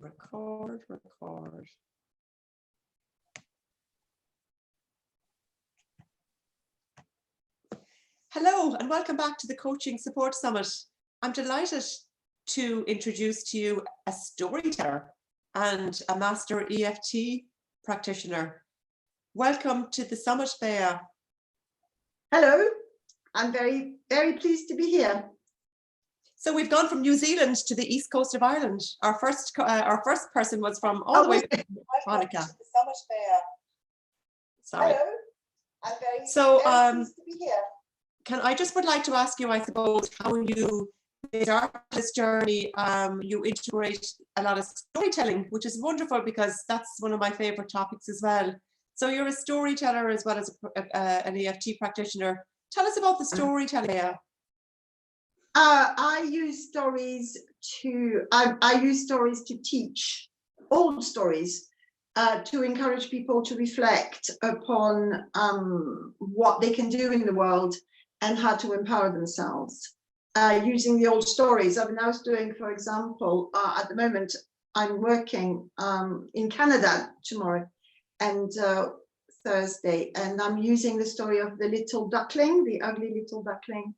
Record, record. Hello and welcome back to the Coaching Support Summit. I'm delighted to introduce to you a storyteller and a master EFT practitioner. Welcome to the summit, Bea. Hello, I'm very pleased to be here. So we've gone from New Zealand to the east coast of Ireland. Our first person was from all the way from Monica. Sorry. Hello, I'm very pleased to be here. I just would like to ask you, I suppose, how you start this journey. You integrate a lot of storytelling, which is wonderful because that's one of my favorite topics as well. So you're a storyteller as well as an EFT practitioner. Tell us about the storytelling. I use stories to teach old stories, to encourage people to reflect upon what they can do in the world and how to empower themselves using the old stories. I was doing, for example, at the moment, I'm working in Canada tomorrow and Thursday, and I'm using the story of the little duckling, the ugly little duckling,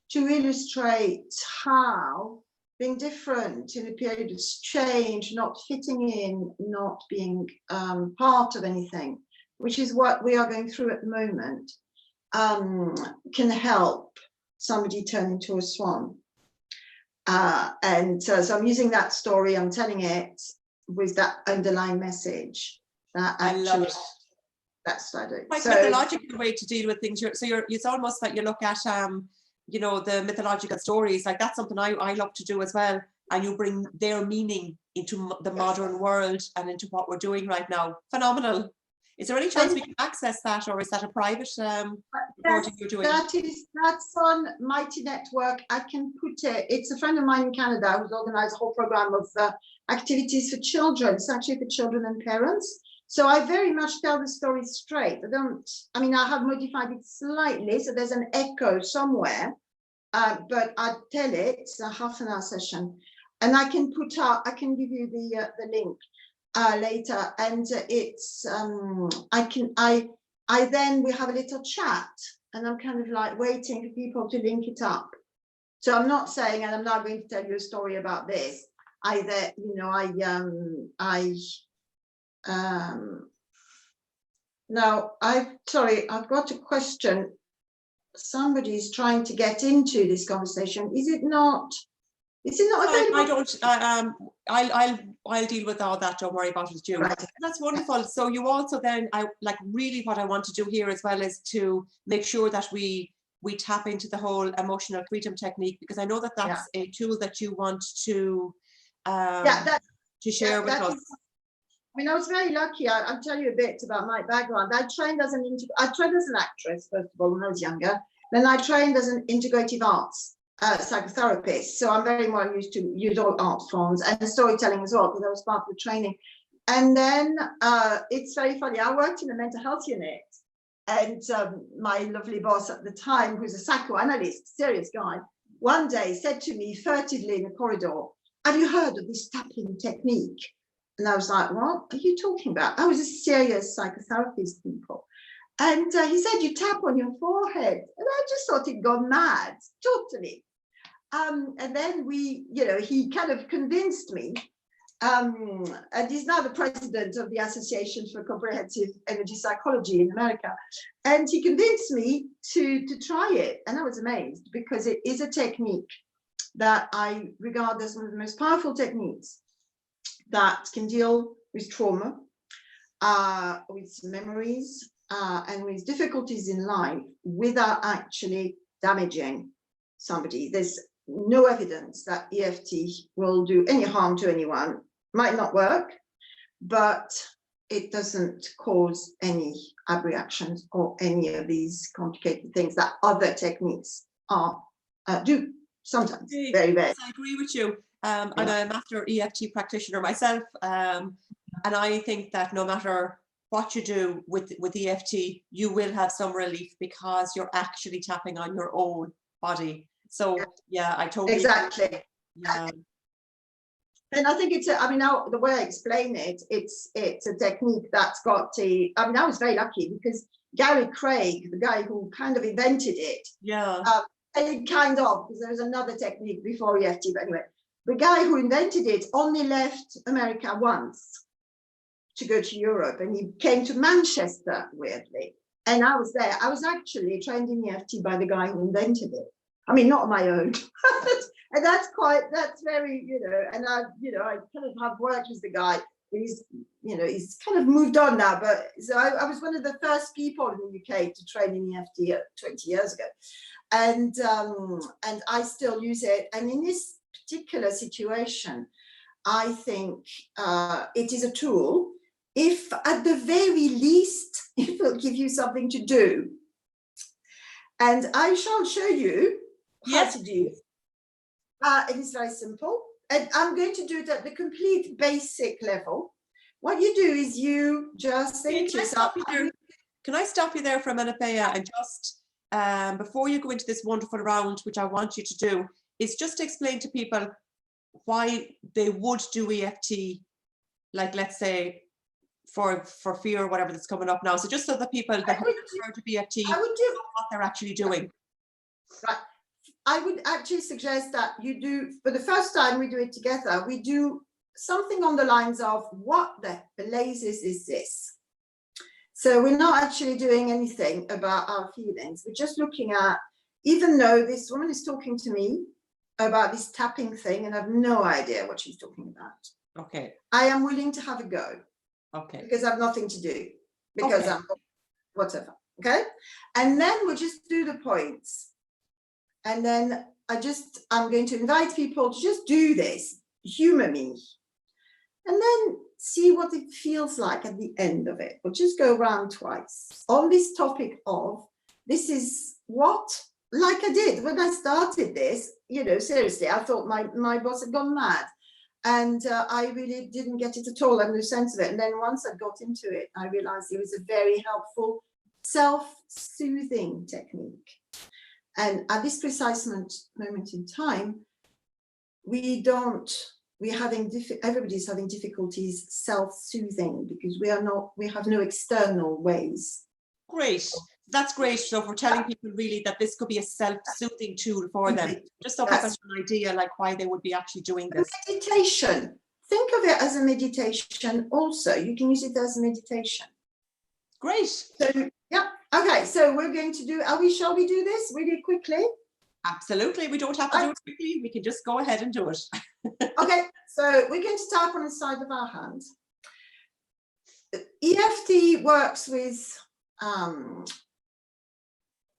to illustrate how being different in a period of change, not fitting in, not being part of anything, which is what we are going through at the moment, can help somebody turn into a swan. So I'm using that story, I'm telling it with that underlying message. I love it. That's what I do. Quite mythological way to deal with things. It's almost like you look at you know, the mythological stories, like that's something I love to do as well, and you bring their meaning into the modern world and into what we're doing right now. Phenomenal. Is there any chance we can access that, or is that a private recording you're doing? That's on Mighty Network. I can put it. It's a friend of mine in Canada who's organized a whole program of activities for children. It's actually for children and parents. So I very much tell the story straight. I have modified it slightly, so there's an echo somewhere, but I tell it. It's a half-an-hour session, and I can give you the link later, and it's we have a little chat, and I'm kind of like waiting for people to link it up. So I'm not saying, and I'm not going to tell you a story about this either. You know, now I've got a question. Somebody's trying to get into this conversation. Is it not available? I'll deal with all that. Don't worry about it, June. Right. That's wonderful. So you also then, really what I want to do here as well is to make sure that we tap into the whole emotional freedom technique, because I know that that's a tool that you want to share with us. I was very lucky. I'll tell you a bit about my background. I trained as an actress, first of all, when I was younger. Then I trained as an integrative arts psychotherapist. So I'm very well used to use all art forms and storytelling as well, because I was part of the training. And then it's very funny. I worked in a mental health unit, and my lovely boss at the time, who's a psychoanalyst, serious guy, one day said to me furtively in the corridor, "Have you heard of this tapping technique?" And I was like, "What are you talking about?" I was a serious psychotherapist, people. And he said, "You tap on your forehead." And I just thought he'd gone mad, totally. And then he kind of convinced me. And he's now the president of the Association for Comprehensive Energy Psychology in America. And he convinced me to try it. And I was amazed, because it is a technique that I regard as one of the most powerful techniques that can deal with trauma, with memories, and with difficulties in life without actually damaging somebody. There's no evidence that EFT will do any harm to anyone. Might not work, but it doesn't cause any reactions or any of these complicated things that other techniques do sometimes. Very bad. I agree with you. I'm a master EFT practitioner myself, and I think that no matter what you do with EFT, you will have some relief because you're actually tapping on your own body. So yeah, I totally exactly. Yeah. And I think it's, I mean, now the way I explain it, it's a technique that's got to, I mean, I was very lucky because Gary Craig, the guy who kind of invented it, Yeah. and kind of, because there was another technique before EFT, but anyway, the guy who invented it only left America once to go to Europe, and he came to Manchester, weirdly. And I was there. I was actually trained in EFT by the guy who invented it. I mean, not on my own. And that's very, and I kind of have worked with the guy. He's kind of moved on now, but so I was one of the first people in the UK to train in EFT 20 years ago. And I still use it. And in this particular situation, I think it is a tool. If at the very least, it will give you something to do. And I shall show you how to do it. It is very simple. And I'm going to do it at the complete basic level. What you do is you just think to yourself. Can I stop you there for a minute, Bea, and just before you go into this wonderful round, which I want you to do, is just to explain to people why they would do EFT, like let's say for fear or whatever that's coming up now. So just so the people that have heard of EFT know what they're actually doing. Right. I would actually suggest that you do, for the first time we do it together, we do something on the lines of what the blazes is this? So we're not actually doing anything about our feelings. We're just looking at, even though this woman is talking to me about this tapping thing and I have no idea what she's talking about. Okay. I am willing to have a go. Okay. Because I have nothing to do. Because I'm whatever. Okay. And then we'll just do the points. And then I'm going to invite people to just do this, humor me, and then see what it feels like at the end of it. We'll just go around twice on this topic of, this is what, like I did when I started this, seriously, I thought my boss had gone mad. And I really didn't get it at all. I had no sense of it. And then once I got into it, I realized it was a very helpful self-soothing technique. And at this precise moment in time, everybody's having difficulties self-soothing because we have no external ways. Great. That's great. So if we're telling people really that this could be a self-soothing tool for them, just so people have an idea like why they would be actually doing this. Meditation. Think of it as a meditation also. You can use it as a meditation. Great. So, yeah. Okay, so we're going to do, shall we do this really quickly? Absolutely. We don't have to do it quickly. We can just go ahead and do it. Okay, so we're going to tap on the side of our hand. EFT works with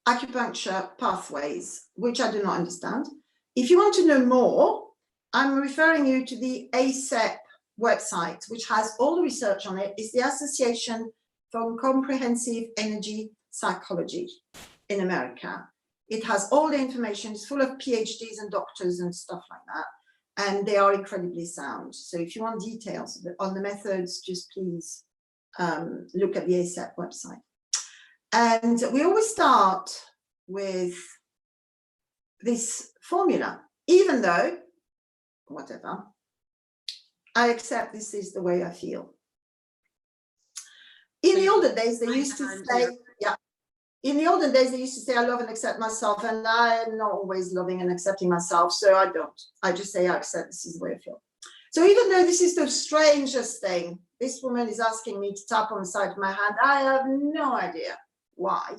acupuncture pathways, which I do not understand. If you want to know more, I'm referring you to the ASEP website, which has all the research on it. It's the Association for Comprehensive Energy Psychology in America. It has all the information. It's full of PhDs and doctors and stuff like that. And they are incredibly sound. So if you want details on the methods, just please look at the ASEP website. And we always start with this formula, even though, whatever, I accept this is the way I feel. In the olden days, they used to say, in the olden days, they used to say, I love and accept myself, and I'm not always loving and accepting myself, so I don't. I just say, I accept this is the way I feel. So even though this is the strangest thing, this woman is asking me to tap on the side of my hand, I have no idea why.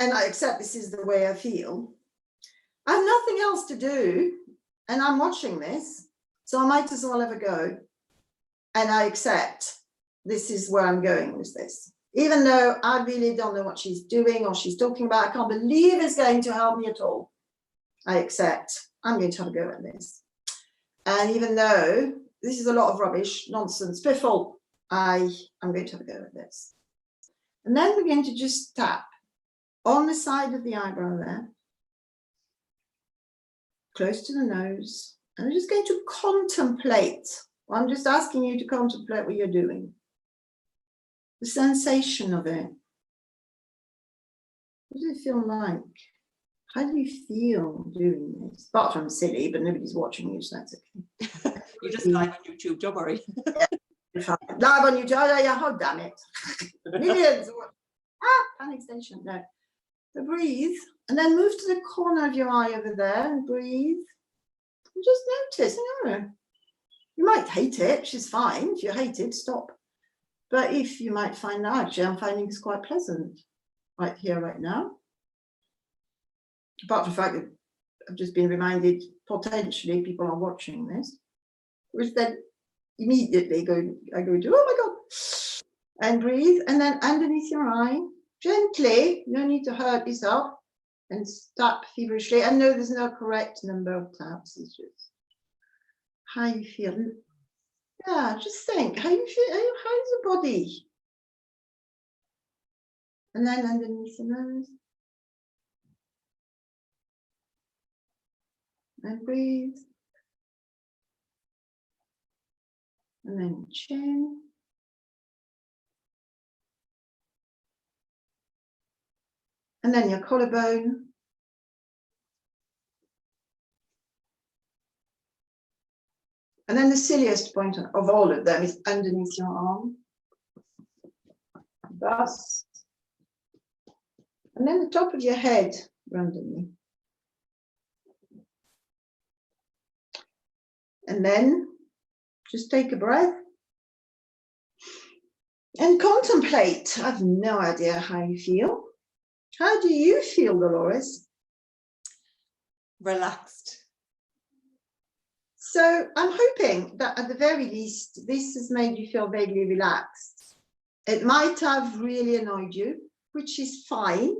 And I accept this is the way I feel. I have nothing else to do, and I'm watching this, so I might as well have a go. And I accept this is where I'm going with this. Even though I really don't know what she's doing or she's talking about, I can't believe it's going to help me at all. I accept I'm going to have a go at this. And even though this is a lot of rubbish, nonsense, piffle, I'm going to have a go at this. And then we're going to just tap on the side of the eyebrow there, close to the nose. And I'm just going to contemplate. I'm just asking you to contemplate what you're doing. The sensation of it. What does it feel like? How do you feel doing this? Apart from silly, but nobody's watching you, so that's okay. You're just live on YouTube, don't worry. Live on YouTube. Oh, yeah, oh, damn it. Millions. Panic station. No. So breathe. And then move to the corner of your eye over there and breathe. And just notice, you might hate it, which is fine. If you hate it, stop. But if you might find out, actually, I'm finding this quite pleasant right here, right now. Apart from the fact that I've just been reminded, potentially people are watching this, which then immediately I go to, oh my God, and breathe. And then underneath your eye, gently, no need to hurt yourself, and tap feverishly. I know there's no correct number of taps, it's just how you feel. Yeah, just think how you feel, how's the body? And then underneath the nose. And breathe. And then chin. And then your collarbone. And then the silliest point of all of them is underneath your arm. Thus. And then the top of your head randomly. And then just take a breath and contemplate. I have no idea how you feel. How do you feel, Dolores? Relaxed. So I'm hoping that at the very least, this has made you feel vaguely relaxed. It might have really annoyed you, which is fine.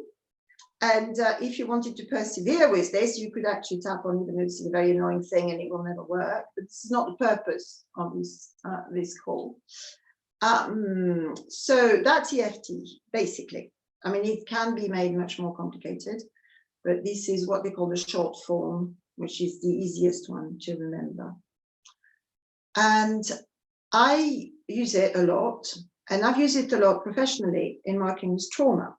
And if you wanted to persevere with this, you could actually tap on, even though it's a very annoying thing and it will never work. But this is not the purpose of this call. So that's EFT, basically. I mean, it can be made much more complicated, but this is what they call the short form, which is the easiest one to remember. And I use it a lot, and I've used it a lot professionally in working with trauma.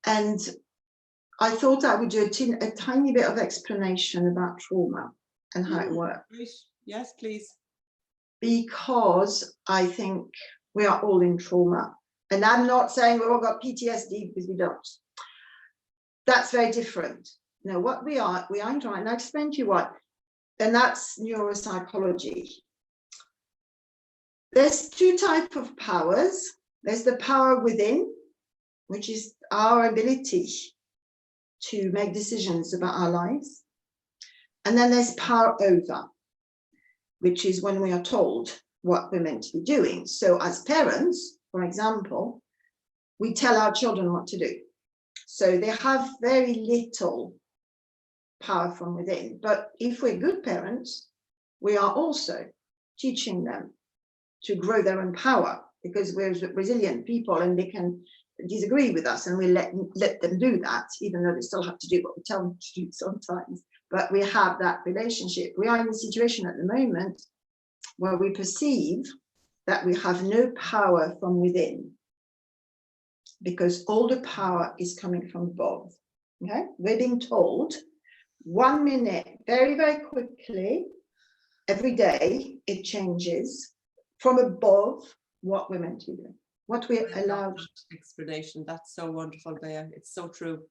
And I thought I would do a tiny bit of explanation about trauma and how it works. Yes, please. Because I think we are all in trauma. And I'm not saying we've all got PTSD, because we don't. That's very different. No, what we are in trauma, and I'll explain to you what, and that's neuropsychology. There's two types of powers. There's the power within, which is our ability to make decisions about our lives. And then there's power over, which is when we are told what we're meant to be doing. So as parents, for example, we tell our children what to do. So they have very little power from within. But if we're good parents, we are also teaching them to grow their own power, because we're resilient people and they can disagree with us, and we let them do that, even though they still have to do what we tell them to do sometimes. But we have that relationship. We are in a situation at the moment where we perceive that we have no power from within, because all the power is coming from above. Okay, we're being told 1 minute, very, very quickly, every day, it changes from above what we're meant to do, what we're allowed. Explanation. That's so wonderful, Bea. It's so true.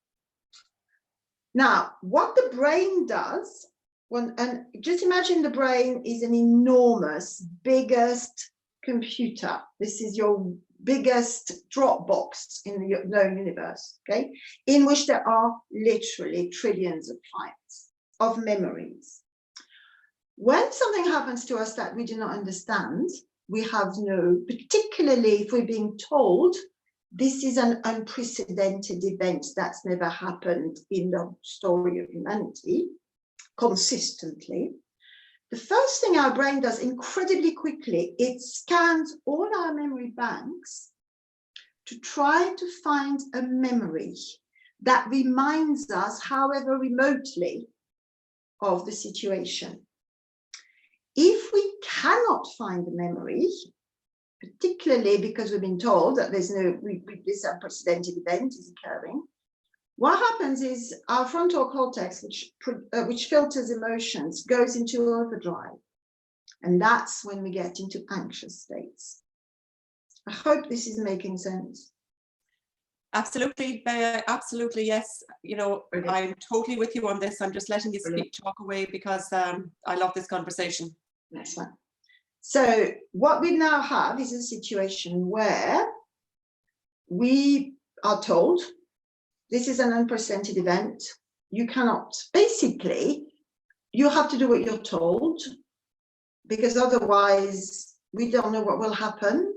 Now, what the brain does, and just imagine the brain is an enormous, biggest computer. This is your biggest Dropbox in the known universe, okay, in which there are literally trillions of files of memories. When something happens to us that we do not understand, we have no, particularly if we're being told this is an unprecedented event that's never happened in the story of humanity consistently, the first thing our brain does incredibly quickly, it scans all our memory banks to try to find a memory that reminds us, however remotely, of the situation. If we cannot find the memory, particularly because we've been told that there's no, this unprecedented event is occurring, what happens is our frontal cortex, which filters emotions, goes into overdrive. And that's when we get into anxious states. I hope this is making sense. Absolutely, absolutely, yes. You know, Brilliant. I'm totally with you on this. I'm just letting you speak, talk away, because I love this conversation. Next one. So what we now have is a situation where we are told this is an unprecedented event. You cannot, basically, you have to do what you're told, because otherwise we don't know what will happen.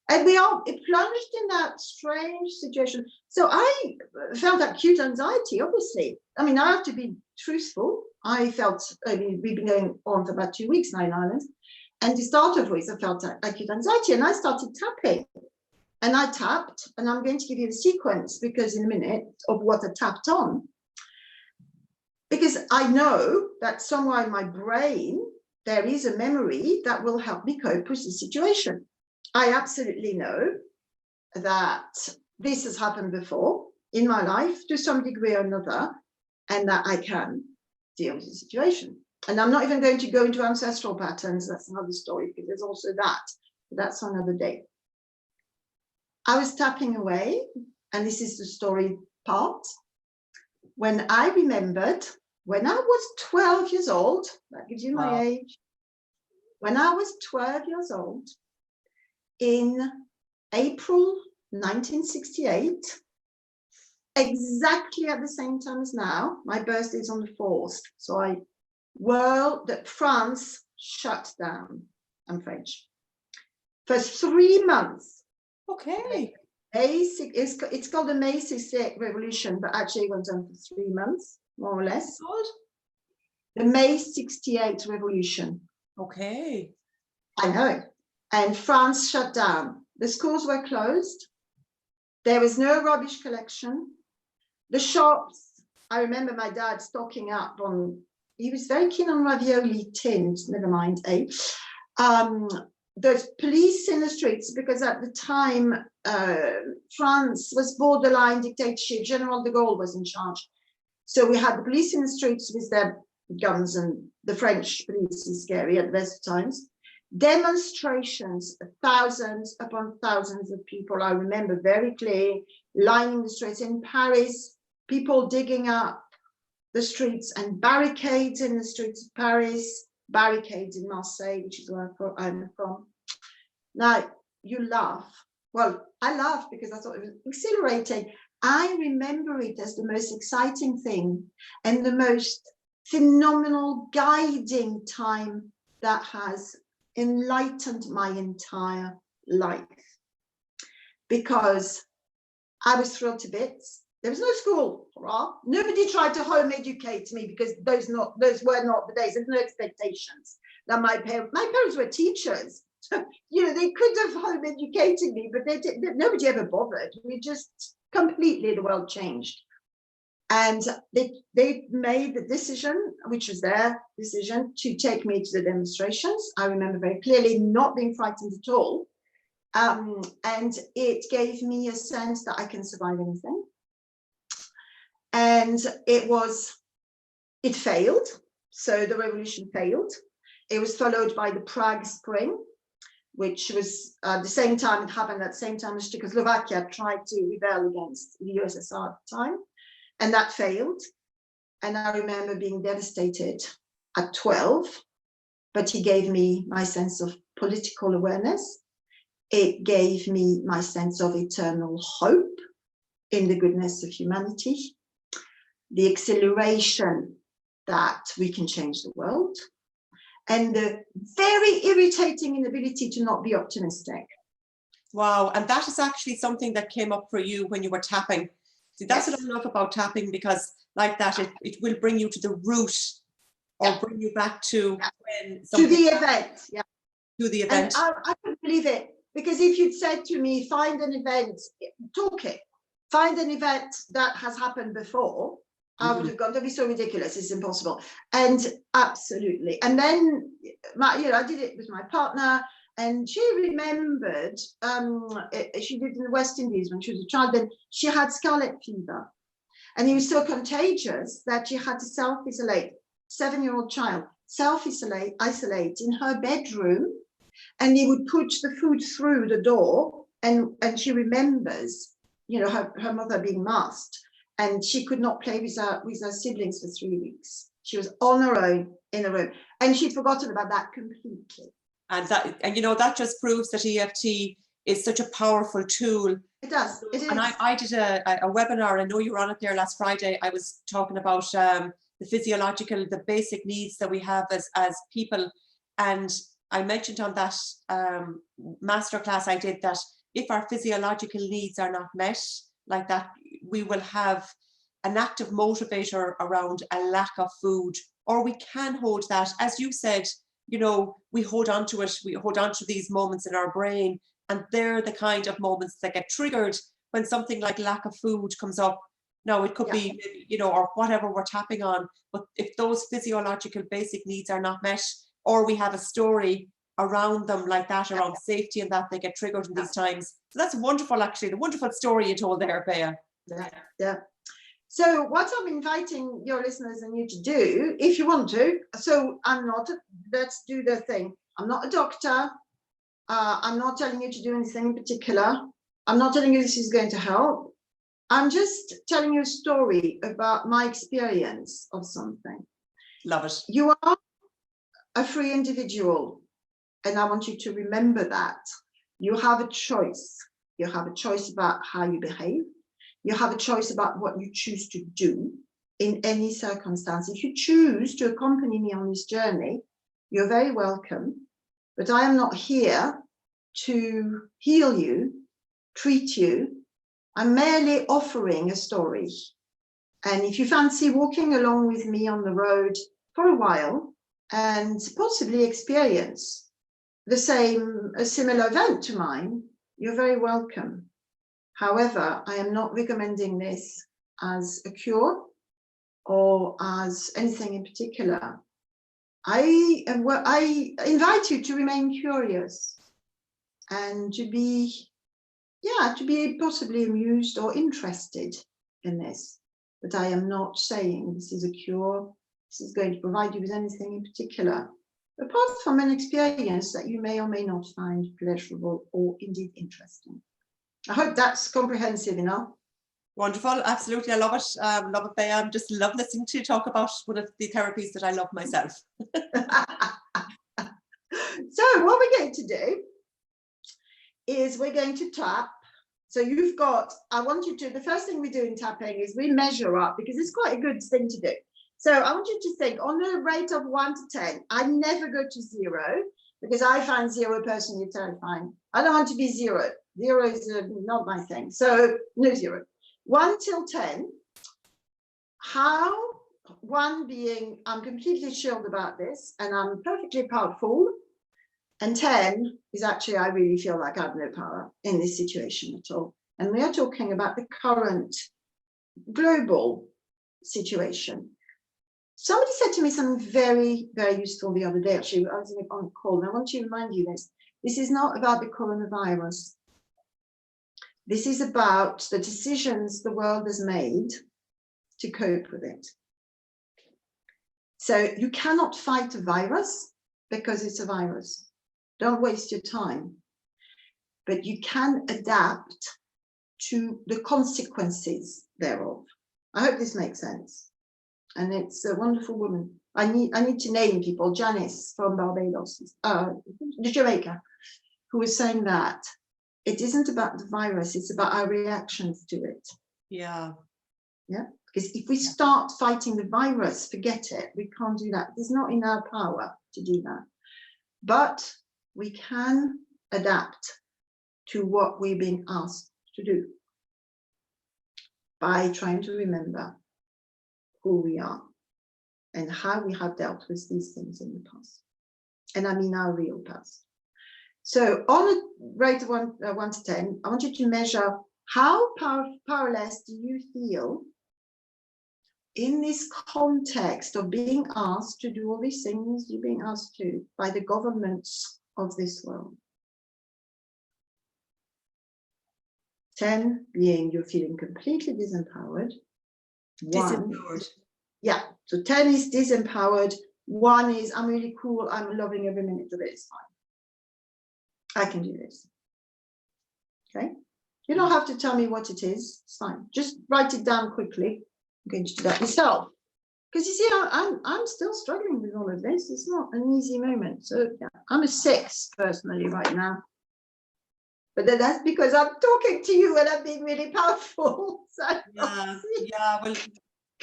And we are plunged in that strange situation. So I felt acute anxiety, obviously. I mean, I have to be truthful. I felt, we've been going on for about 2 weeks now in Ireland. And to start off with, I felt acute anxiety, and I started tapping. And I tapped, and I'm going to give you the sequence, because in a minute, of what I tapped on. Because I know that somewhere in my brain, there is a memory that will help me cope with this situation. I absolutely know that this has happened before in my life to some degree or another, and that I can deal with the situation. And I'm not even going to go into ancestral patterns. That's another story, because there's also that. But that's for another day. I was tapping away, and this is the story part, when I remembered when I was 12 years old, that gives you my age. When I was 12 years old, in April 1968, exactly at the same time as now, my birthday is on the 4th. So France shut down. I'm French. For 3 months. Okay. It's called the May 68 Revolution, but actually it went on for 3 months, more or less. The May 68 Revolution. Okay. I know. And France shut down. The schools were closed. There was no rubbish collection. The shops, I remember my dad stocking up on, he was very keen on ravioli tins, never mind, eh? There's police in the streets, because at the time, France was borderline dictatorship. General de Gaulle was in charge. So we had the police in the streets with their guns, and the French police is scary at the best of times. Demonstrations, thousands upon thousands of people, I remember very clearly, lining the streets in Paris, people digging up the streets, and barricades in the streets of Paris, barricades in Marseille, which is where I'm from. Now, you laugh. Well, I laugh because I thought it was exhilarating. I remember it as the most exciting thing and the most phenomenal guiding time that has enlightened my entire life, because I was thrilled to bits. There was no school. Nobody tried to home educate me, because those were not the days. There's no expectations. Now my parents were teachers. You know, they could have home educated me, but nobody ever bothered. We just completely, the world changed. And they made the decision, which was their decision, to take me to the demonstrations. I remember very clearly not being frightened at all. And it gave me a sense that I can survive anything. And it failed. So the revolution failed. It was followed by the Prague Spring, which was the same time, it happened at the same time as Czechoslovakia tried to rebel against the USSR at the time. And that failed. And I remember being devastated at 12, but it gave me my sense of political awareness. It gave me my sense of eternal hope in the goodness of humanity, the acceleration that we can change the world, and the very irritating inability to not be optimistic. Wow. And that is actually something that came up for you when you were tapping. See, that's what I love about tapping, because like that, it will bring you to the root, or bring you back to when to the event. Yeah. To the event. And I couldn't believe it, because if you'd said to me, find an event, find an event that has happened before, I would have gone, don't be so ridiculous, it's impossible. And absolutely. And then I did it with my partner, and she remembered, she lived in the West Indies when she was a child, and she had scarlet fever. And he was so contagious that she had to self-isolate, 7-year-old child, self-isolate in her bedroom. And he would put the food through the door, and she remembers, you know, her mother being masked, and she could not play with her siblings for 3 weeks. She was on her own in a room, and she'd forgotten about that completely. And you know, that just proves that EFT is such a powerful tool. It does. It is. And I did a webinar. I know you were on it there last Friday. I was talking about the physiological, the basic needs that we have as people. And I mentioned on that masterclass I did that if our physiological needs are not met, like that, we will have an active motivator around a lack of food, or we can hold that, as you said, you know, we hold on to it, we hold on to these moments in our brain, and they're the kind of moments that get triggered when something like lack of food comes up. Now, it could be, you know, or whatever we're tapping on, but if those physiological basic needs are not met, or we have a story around them like that, around safety and that, they get triggered in these times. So that's wonderful, actually, the wonderful story you told there, Bea. Yeah. So what I'm inviting your listeners and you to do, if you want to, so let's do the thing. I'm not a doctor. I'm not telling you to do anything in particular. I'm not telling you this is going to help. I'm just telling you a story about my experience of something. Love it. You are a free individual, and I want you to remember that. You have a choice. You have a choice about how you behave. You have a choice about what you choose to do in any circumstance. If you choose to accompany me on this journey, you're very welcome. But I am not here to heal you, treat you. I'm merely offering a story. And if you fancy walking along with me on the road for a while and possibly experience a similar event to mine, you're very welcome. However, I am not recommending this as a cure or as anything in particular. I invite you to remain curious and to be possibly amused or interested in this. But I am not saying this is a cure, this is going to provide you with anything in particular, apart from an experience that you may or may not find pleasurable or indeed interesting. I hope that's comprehensive enough. Wonderful, absolutely, I love it. Love it, Bea. I just love listening to you talk about one of the therapies that I love myself. So what we're going to do is we're going to tap. So you've got, I want you to, the first thing we do in tapping is we measure up, because it's quite a good thing to do. So I want you to think on a rate of 1 to 10. I never go to 0 because I find 0 personally terrifying. I don't want to be 0. 0 is not my thing. So no 0. 1 till 10. How? 1 being I'm completely chilled about this and I'm perfectly powerful. And 10 is actually I really feel like I have no power in this situation at all. And we are talking about the current global situation. Somebody said to me something very, very useful the other day. Actually, I was on a call, and I want to remind you this. This is not about the coronavirus. This is about the decisions the world has made to cope with it. So you cannot fight a virus because it's a virus. Don't waste your time. But you can adapt to the consequences thereof. I hope this makes sense. And it's a wonderful woman. I need to name people. Janice from Barbados, Jamaica, who was saying that it isn't about the virus, it's about our reactions to it. Yeah. Yeah. Because if we start fighting the virus, forget it. We can't do that. It's not in our power to do that. But we can adapt to what we're being asked to do by trying to remember who we are and how we have dealt with these things in the past. And I mean our real past. So on a rate of 1 to 10, I want you to measure how powerless do you feel in this context of being asked to do all these things you're being asked to by the governments of this world. 10 being you're feeling completely disempowered. 1. Disempowered. Yeah, so 10 is disempowered. 1 is I'm really cool. I'm loving every minute of it. It's fine. I can do this. Okay. You don't have to tell me what it is. It's fine. Just write it down quickly. I'm going to do that yourself. Because you see, I'm still struggling with all of this. It's not an easy moment. So yeah, I'm a 6 personally right now. But then that's because I'm talking to you and I'm being really powerful. So Yeah, well,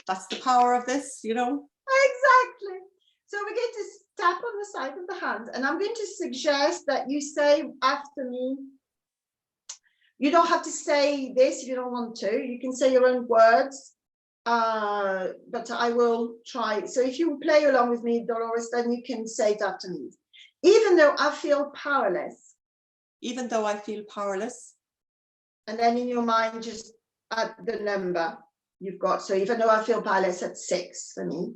that's the power of this, you know. exactly. So we're going to tap on the side of the hand, and I'm going to suggest that you say after me. You don't have to say this if you don't want to. You can say your own words, but I will try. So if you play along with me, Dolores, then you can say it after me. Even though I feel powerless. Even though I feel powerless. And then in your mind, just add the number you've got. So even though I feel powerless, that's 6 for me.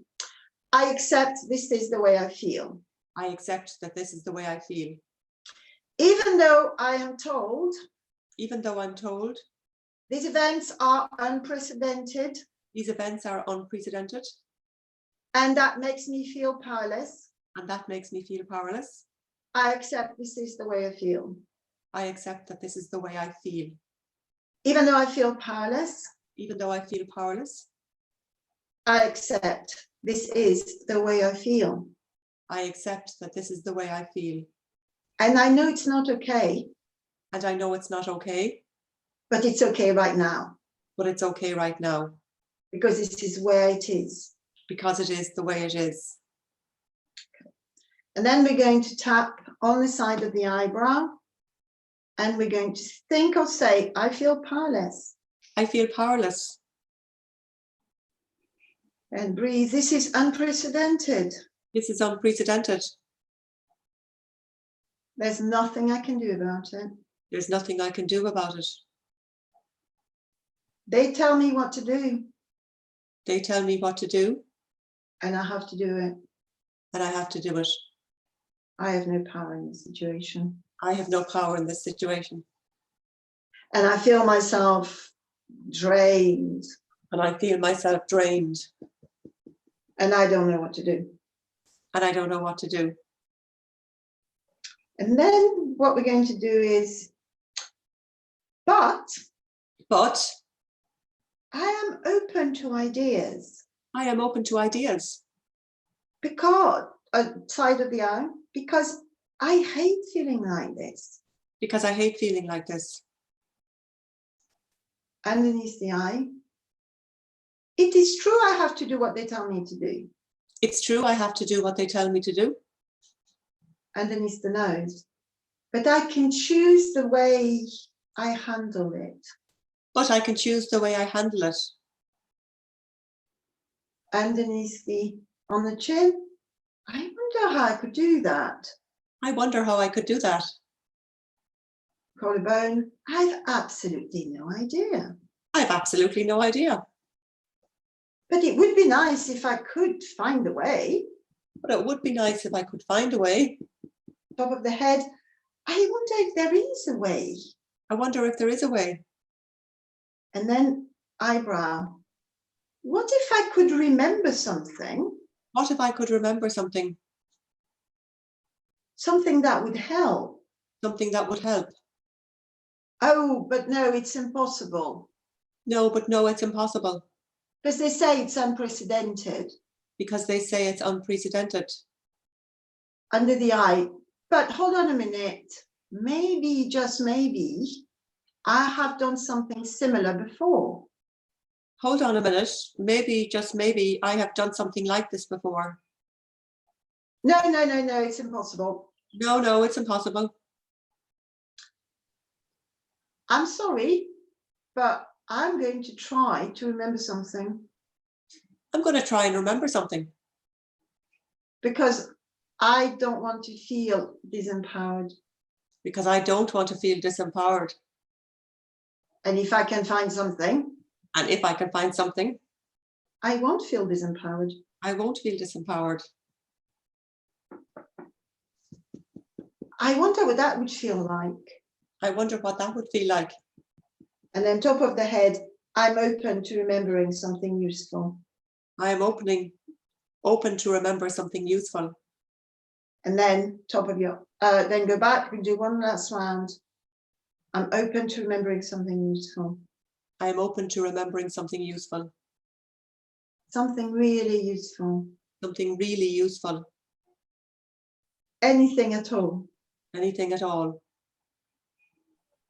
I accept this is the way I feel. I accept that this is the way I feel. Even though I am told. Even though I'm told. These events are unprecedented. These events are unprecedented. And that makes me feel powerless. And that makes me feel powerless. I accept this is the way I feel. I accept that this is the way I feel. Even though I feel powerless. Even though I feel powerless. I accept this is the way I feel. I accept that this is the way I feel. And I know it's not okay. And I know it's not okay. But it's okay right now. But it's okay right now. Because this is where it is. Because it is the way it is. And then we're going to tap on the side of the eyebrow. And we're going to think or say, I feel powerless. I feel powerless. And breathe. This is unprecedented. This is unprecedented. There's nothing I can do about it. There's nothing I can do about it. They tell me what to do. They tell me what to do. And I have to do it. And I have to do it. I have no power in this situation. I have no power in this situation. And I feel myself drained. And I feel myself drained. And I don't know what to do. And I don't know what to do. And then what we're going to do is, but I am open to ideas. I am open to ideas. Because, side of the eye, because I hate feeling like this. Because I hate feeling like this. Underneath the eye. It is true I have to do what they tell me to do. It's true I have to do what they tell me to do. Underneath the nose. But I can choose the way I handle it. But I can choose the way I handle it. Underneath on the chin. I wonder how I could do that. I wonder how I could do that. Collarbone. I've absolutely no idea. I've absolutely no idea. But it would be nice if I could find a way. But it would be nice if I could find a way. Top of the head. I wonder if there is a way. I wonder if there is a way. And then eyebrow. What if I could remember something? What if I could remember something? Something that would help. Something that would help. Oh, but no, it's impossible. No, but no, it's impossible. Because they say it's unprecedented. Because they say it's unprecedented. Under the eye. But hold on a minute. Maybe, just maybe, I have done something similar before. Hold on a minute. Maybe, just maybe, I have done something like this before. No, it's impossible. No, it's impossible. I'm sorry, but I'm going to try to remember something. I'm going to try and remember something. Because I don't want to feel disempowered. Because I don't want to feel disempowered. And if I can find something. And if I can find something. I won't feel disempowered. I won't feel disempowered. I wonder what that would feel like. I wonder what that would feel like. And then top of the head, I'm open to remembering something useful. I am open to remember something useful. And then top of your, then go back and do one last round. I'm open to remembering something useful. I am open to remembering something useful. Something really useful. Something really useful. Anything at all. Anything at all.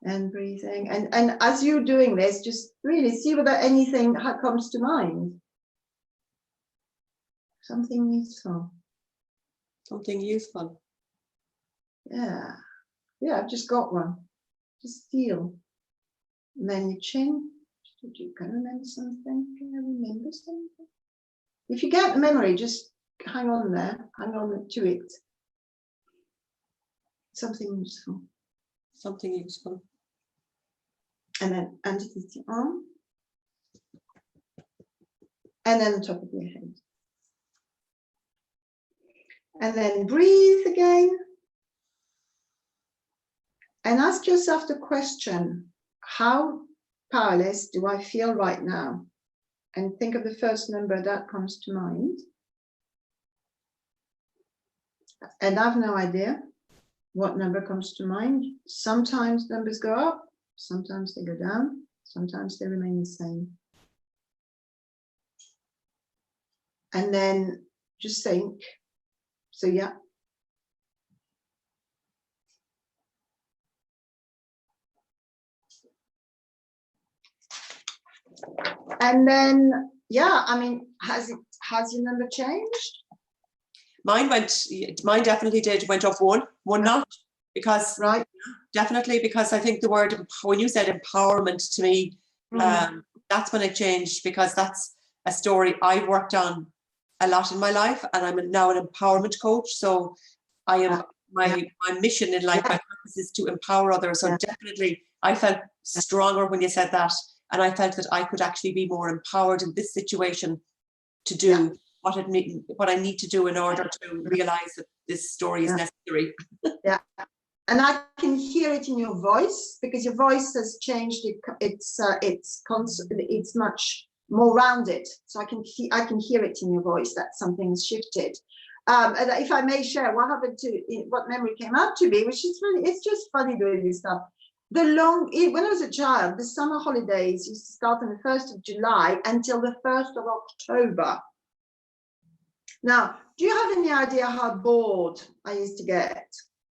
And breathing. And as you're doing this, just really see whether anything comes to mind. Something useful. Something useful. Yeah. Yeah, I've just got one. Just feel. And then your chin. You can remember something. Can I remember something? If you get the memory, just hang on there. Hang on to it. Something useful. Something useful. And then underneath your arm. And then the top of your head. And then breathe again. And ask yourself the question, how powerless do I feel right now? And think of the first number that comes to mind. And I have no idea what number comes to mind. Sometimes numbers go up, sometimes they go down, sometimes they remain the same. And then just think, so yeah. And then, yeah, I mean, has your number changed? Mine definitely went up one notch, because Right. definitely, because I think the word, when you said empowerment to me, that's when it changed, because that's a story I've worked on a lot in my life, and I'm now an empowerment coach. So I am my mission in life, my purpose is to empower others. So definitely I felt stronger when you said that, and I felt that I could actually be more empowered in this situation to do what I need to do in order to realize that this story is necessary. Yeah. And I can hear it in your voice, because your voice has changed. It's much more rounded. So I can hear it in your voice that something's shifted. And if I may share what happened what memory came out to me, which is really, it's just funny doing this stuff. When I was a child, the summer holidays used to start on the 1st of July until the 1st of October. Now, do you have any idea how bored I used to get?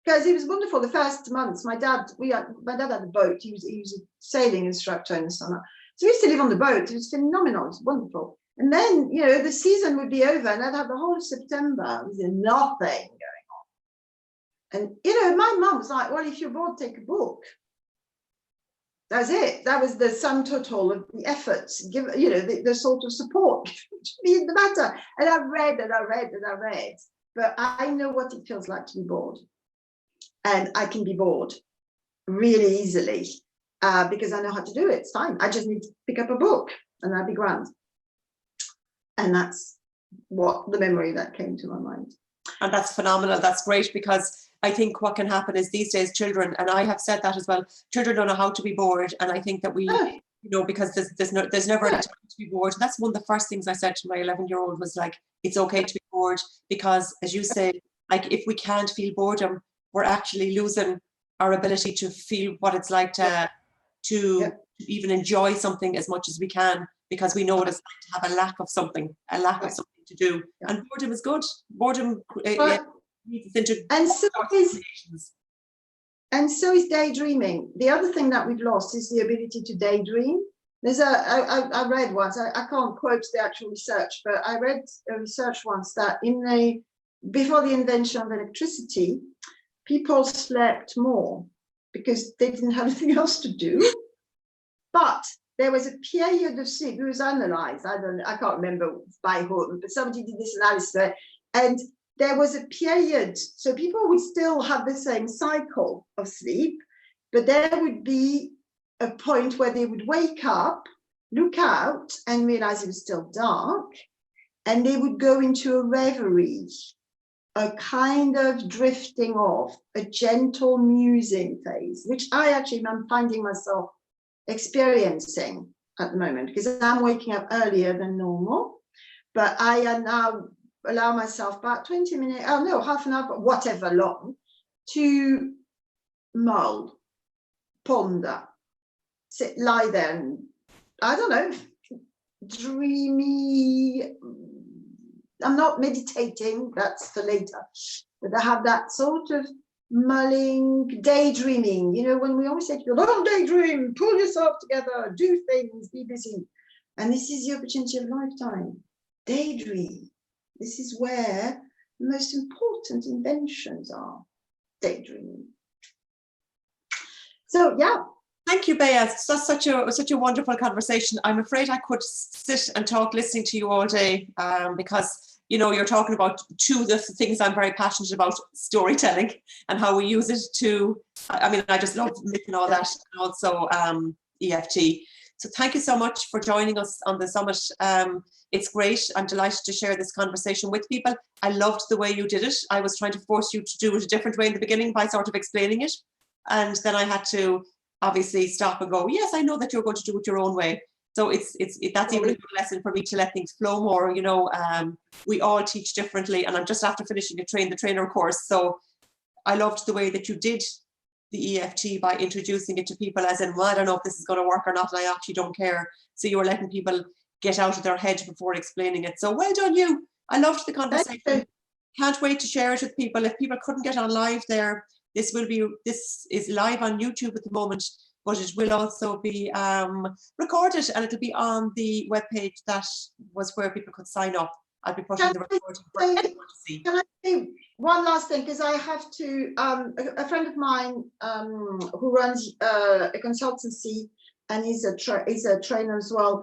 Because it was wonderful. The first months, my dad had a boat. He was a sailing instructor in the summer. So we used to live on the boat. It was phenomenal. It was wonderful. And then, you know, the season would be over, and I'd have the whole of September with nothing going on. And, you know, my mum was like, well, if you're bored, take a book. That's it. That was the sum total of the efforts, you know, the sort of support to be in the matter. And I read and I read and I read. But I know what it feels like to be bored. And I can be bored really easily because I know how to do it. It's fine. I just need to pick up a book and that'd be grand. And that's what the memory that came to my mind. And that's phenomenal. That's great, because I think what can happen is these days children, and I have said that as well, children don't know how to be bored. And I think that we, you know, because there's never a time to be bored. That's one of the first things I said to my 11-year-old was like, it's okay to be bored, because as you say, like if we can't feel boredom, we're actually losing our ability to feel what it's like to even enjoy something as much as we can, because we know what it's like to have a lack of something to do. And boredom is good. Boredom leads us into and so is daydreaming. The other thing that we've lost is the ability to daydream. There's I read once, I can't quote the actual research, but I read a research once that before the invention of electricity, people slept more because they didn't have anything else to do. But there was a period of sleep. It was analyzed. I can't remember by whom, but somebody did this analysis, and there was a period. So people would still have the same cycle of sleep, but there would be a point where they would wake up, look out, and realize it was still dark, and they would go into a reverie, a kind of drifting off, a gentle musing phase, which I actually am finding myself experiencing. at the moment because I'm waking up earlier than normal, but I now allow myself about 20 minutes, oh no, half an hour, but whatever long, to mull, ponder, sit, lie there and, I don't know, dreamy. I'm not meditating, that's for later, but I have that sort of mulling, daydreaming. You know, when we always say to people, don't daydream, pull yourself together, do things, be busy. And this is the opportunity of a lifetime. Daydream. This is where the most important inventions are. Daydreaming. So yeah. Thank you, Bea. That's such a wonderful conversation. I'm afraid I could sit and talk listening to you all day because, you know, you're talking about two of the things I'm very passionate about, storytelling and how we use it to, I mean, I just love making all that, and also EFT. So thank you so much for joining us on the summit. It's great. I'm delighted to share this conversation with people. I loved the way you did it. I was trying to force you to do it a different way in the beginning by sort of explaining it. And then I had to obviously stop and go, yes, I know that you're going to do it your own way. So that's even a good lesson for me to let things flow more. You know, we all teach differently, and I'm just after finishing a train the trainer course. So I loved the way that you did the EFT by introducing it to people as in, well, I don't know if this is going to work or not, and I actually don't care. So you were letting people get out of their head before explaining it. So well done you. I loved the conversation. Can't wait to share it with people. If people couldn't get on live there, this is live on YouTube at the moment, but it will also be recorded, and it'll be on the webpage that was where people could sign up. I'll be putting the recording for anyone to see. Can I say one last thing? Because I have to, a friend of mine who runs a consultancy and is a trainer as well.